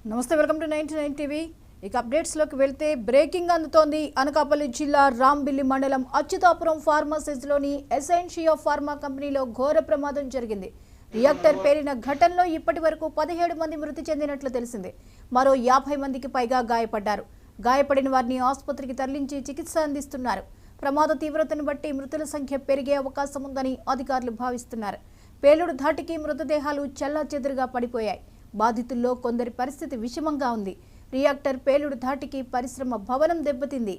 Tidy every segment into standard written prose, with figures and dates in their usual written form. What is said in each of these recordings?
నమస్తే, welcome to 99 TV. ఇక updates లోకి వెళ్తే బ్రేకింగ్ అందుతోంది. అనకాపల్లి జిల్లా రాంబిల్లి మండలం అచ్యుతాపురం ఫార్మసీస్లోని ఎసెన్షియా ఫార్మా కంపెనీలో ఘోర ప్రమాదం జరిగింది. రియాక్టర్ పేలిన ఘటనలో ఇప్పటి వరకు 17 మంది మృతి చెందినట్లు తెలిసింది. మరో 50 మందికి పైగా గాయపడ్డారు. గాయపడిన వారిని ఆసుపత్రికి తరలించి చికిత్స అందిస్తున్నారు. ప్రమాద తీవ్రతను బట్టి మృతుల సంఖ్య పెరిగే అవకాశం ఉందని అధికారులు భావిస్తున్నారు. పేలుడు ధాటికి మృతదేహాలు చెల్లాచెదురుగా పడిపోయాయి. బాధితుల్లో కొందరి పరిస్థితి విషమంగా ఉంది. రియాక్టర్ పేలుడు ధాటికి పరిశ్రమ భవనం దెబ్బతింది.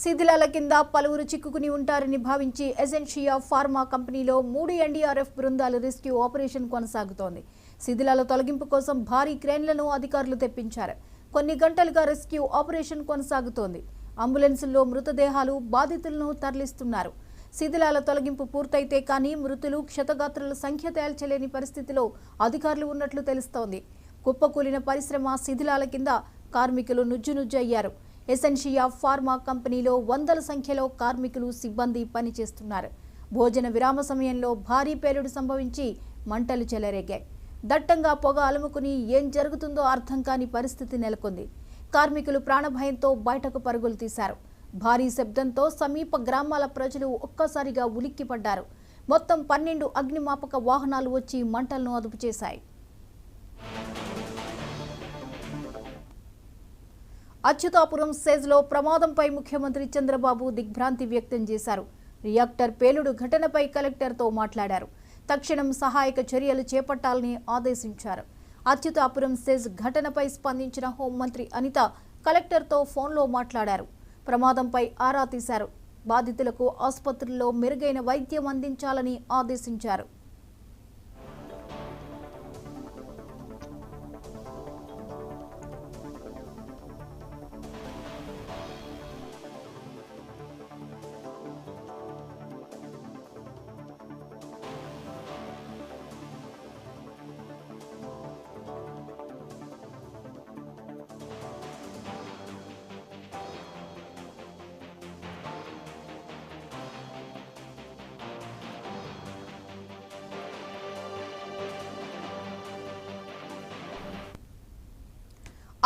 శిథిలాల కింద పలువురు చిక్కుకుని ఉంటారని భావించి ఎసెన్షియా ఫార్మా కంపెనీలో 3 ఎన్డీఆర్ఎఫ్ బృందాల రెస్క్యూ ఆపరేషన్ కొనసాగుతోంది. శిథిలాల తొలగింపు కోసం భారీ క్రేన్లను అధికారులు తెప్పించారు. కొన్ని గంటలుగా రెస్క్యూ ఆపరేషన్ కొనసాగుతోంది. అంబులెన్సుల్లో మృతదేహాలు, బాధితులను తరలిస్తున్నారు. శిథిలాల తొలగింపు పూర్తయితే కానీ మృతులు, క్షతగాత్రుల సంఖ్య తేల్చలేని పరిస్థితిలో అధికారులు ఉన్నట్లు తెలుస్తోంది. కుప్పకూలిన పరిశ్రమ శిథిలాల కింద కార్మికులు నుజ్జునుజ్జయ్యారు. ఎసెన్షియా ఫార్మా కంపెనీలో వందల సంఖ్యలో కార్మికులు, సిబ్బంది పనిచేస్తున్నారు. భోజన విరామ సమయంలో భారీ పేలుడు సంభవించి మంటలు చెలరేగాయి. దట్టంగా పొగ అలుముకుని ఏం జరుగుతుందో అర్థం కాని పరిస్థితి నెలకొంది. కార్మికులు ప్రాణభయంతో బయటకు పరుగులు తీశారు. భారీ శబ్దంతో సమీప గ్రామాల ప్రజలు ఒక్కసారిగా ఉలిక్కిపడ్డారు. మొత్తం 12 అగ్నిమాపక వాహనాలు వచ్చి మంటలను అదుపు చేశాయి. అచ్యుతాపురం సేజ్లో ప్రమాదంపై ముఖ్యమంత్రి చంద్రబాబు దిగ్భ్రాంతి వ్యక్తం చేశారు. రియాక్టర్ పేలుడు ఘటనపై కలెక్టర్తో మాట్లాడారు. తక్షణం సహాయక చర్యలు చేపట్టాలని ఆదేశించారు. అచ్యుతాపురం సేజ్ ఘటనపై స్పందించిన హోంమంత్రి అనిత కలెక్టర్తో ఫోన్లో మాట్లాడారు. ప్రమాదంపై ఆరా తీశారు. బాధితులకు ఆసుపత్రుల్లో మెరుగైన వైద్యం అందించాలని ఆదేశించారు.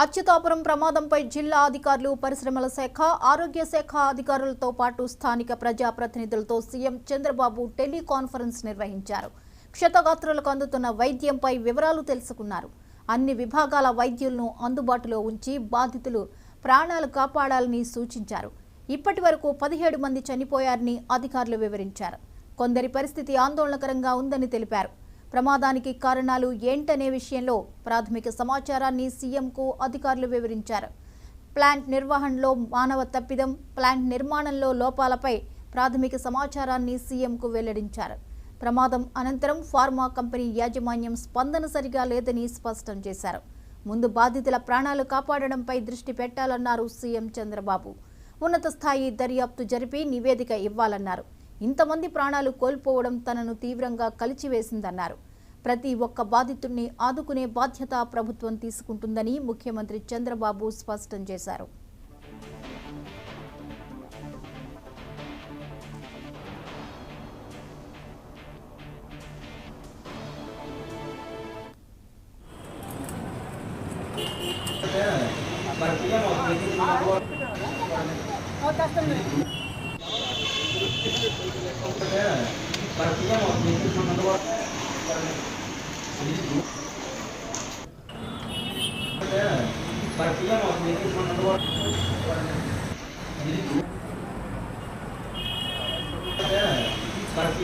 అచ్యుతాపురం ప్రమాదంపై జిల్లా అధికారులు, పరిశ్రమల శాఖ, ఆరోగ్య శాఖ అధికారులతో పాటు స్థానిక ప్రజాప్రతినిధులతో సీఎం చంద్రబాబు టెలికాన్ఫరెన్స్ నిర్వహించారు. క్షతగాత్రులకు అందుతున్న వైద్యంపై వివరాలు తెలుసుకున్నారు. అన్ని విభాగాల వైద్యులను అందుబాటులో ఉంచి బాధితులు ప్రాణాలు కాపాడాలని సూచించారు. ఇప్పటి వరకు 17 మంది చనిపోయారని అధికారులు వివరించారు. కొందరి పరిస్థితి ఆందోళనకరంగా ఉందని తెలిపారు. ప్రమాదానికి కారణాలు ఏంటనే విషయంలో ప్రాథమిక సమాచారాన్ని సీఎంకు అధికారులు వివరించారు. ప్లాంట్ నిర్వహణలో మానవ తప్పిదం, ప్లాంట్ నిర్మాణంలో లోపాలపై ప్రాథమిక సమాచారాన్ని సీఎంకు వెల్లడించారు. ప్రమాదం అనంతరం ఫార్మా కంపెనీ యాజమాన్యం స్పందన సరిగా లేదని స్పష్టం చేశారు. ముందు బాధితుల ప్రాణాలు కాపాడడంపై దృష్టి పెట్టాలన్నారు సీఎం చంద్రబాబు. ఉన్నత స్థాయి దర్యాప్తు జరిపి నివేదిక ఇవ్వాలన్నారు. ఇంతమంది ప్రాణాలు కోల్పోవడం తనను తీవ్రంగా కలిచివేసిందన్నారు. ప్రతి ఒక్క బాధితుడిని ఆదుకునే బాధ్యత ప్రభుత్వం తీసుకుంటుందని ముఖ్యమంత్రి చంద్రబాబు స్పష్టం చేశారు.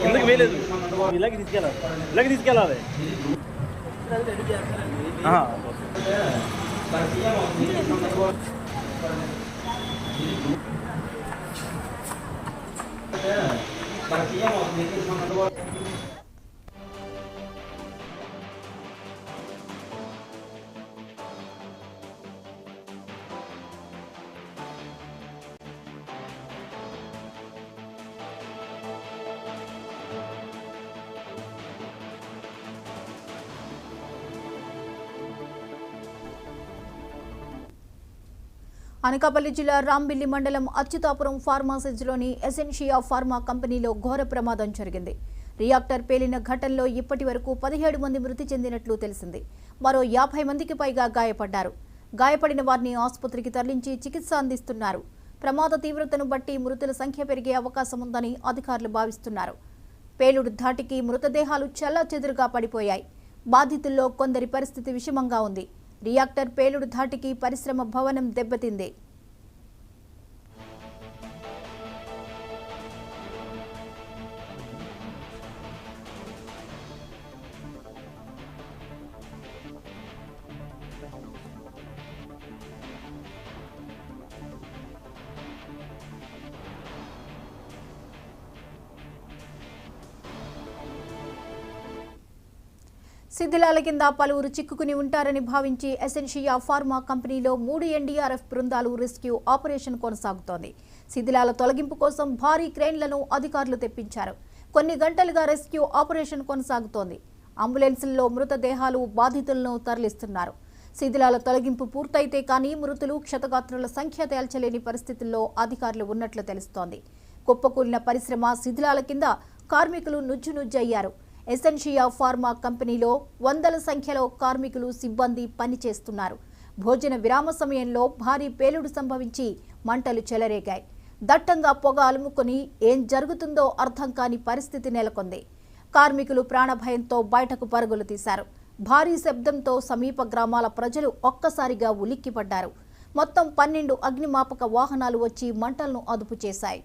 ఎందుకు వేయలేదు ఇలాగే తీసుకెళ్ళాలి అనకాపల్లి జిల్లా రాంబిల్లి మండలం అచ్యుతాపురం ఫార్మాసిస్లోని ఎసెన్షియా ఫార్మా కంపెనీలో ఘోర ప్రమాదం జరిగింది. రియాక్టర్ పేలిన ఘటనలో ఇప్పటి వరకు 17 మంది మృతి చెందినట్లు తెలిసింది. మరో 50 మందికి పైగా గాయపడ్డారు. గాయపడిన వారిని ఆసుపత్రికి తరలించి చికిత్స అందిస్తున్నారు. ప్రమాద తీవ్రతను బట్టి మృతుల సంఖ్య పెరిగే అవకాశం ఉందని అధికారులు భావిస్తున్నారు. పేలుడు ధాటికి మృతదేహాలు చెల్లాచెదురుగా పడిపోయాయి. బాధితుల్లో కొందరి పరిస్థితి విషమంగా ఉంది. రియాక్టర్ పేలుడు ధాటికి పరిశ్రమ భవనం దెబ్బతింది. శిథిలాల కింద పలువురు చిక్కుకుని ఉంటారని భావించి ఎసెన్షియా ఫార్మా కంపెనీలో 3 ఎన్డీఆర్ఎఫ్ బృందాలు రెస్క్యూ ఆపరేషన్ కొనసాగుతోంది. శిథిలాల తొలగింపు కోసం భారీ క్రేన్లను అధికారులు తెప్పించారు. కొన్ని గంటలుగా రెస్క్యూ ఆపరేషన్ కొనసాగుతోంది. అంబులెన్సుల్లో మృతదేహాలు బాధితులను తరలిస్తున్నారు. శిథిలాల తొలగింపు పూర్తయితే కానీ మృతులు క్షతగాత్రుల సంఖ్య తేల్చలేని పరిస్థితుల్లో అధికారులు ఉన్నట్లు తెలుస్తోంది. కుప్పకూలిన పరిశ్రమ శిథిలాల కింద కార్మికులు నుజ్జునుజ్జయ్యారు. ఎసెన్షియా ఫార్మా కంపెనీలో వందల సంఖ్యలో కార్మికులు సిబ్బంది పనిచేస్తున్నారు. భోజన విరామ సమయంలో భారీ పేలుడు సంభవించి మంటలు చెలరేగాయి. దట్టంగా పొగ అలుముకొని ఏం జరుగుతుందో అర్థం కాని పరిస్థితి నెలకొంది. కార్మికులు ప్రాణభయంతో బయటకు పరుగులు తీశారు. భారీ శబ్దంతో సమీప గ్రామాల ప్రజలు ఒక్కసారిగా ఉలిక్కిపడ్డారు. మొత్తం 12 అగ్నిమాపక వాహనాలు వచ్చి మంటలను అదుపు చేశాయి.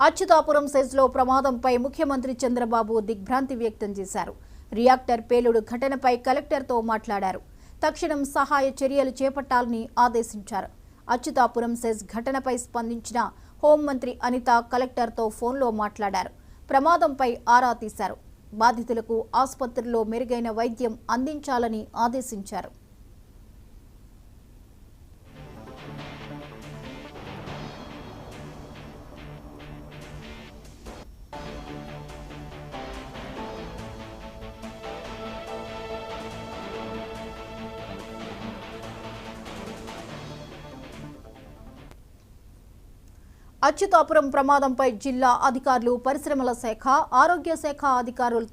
అచ్యుతాపురం సెజ్లో ప్రమాదంపై ముఖ్యమంత్రి చంద్రబాబు దిగ్భ్రాంతి వ్యక్తం చేశారు. రియాక్టర్ పేలుడు ఘటనపై కలెక్టర్తో మాట్లాడారు. తక్షణం సహాయ చర్యలు చేపట్టాలని ఆదేశించారు. అచ్యుతాపురం సెజ్ ఘటనపై స్పందించిన హోంమంత్రి అనిత కలెక్టర్తో ఫోన్లో మాట్లాడారు. ప్రమాదంపై ఆరా తీశారు. బాధితులకు ఆసుపత్రిలో మెరుగైన వైద్యం అందించాలని ఆదేశించారు. అచ్యుతాపురం ప్రమాదంపై జిల్లా అధికారులు, పరిశ్రమల శాఖ, ఆరోగ్య శాఖ అధికారులతో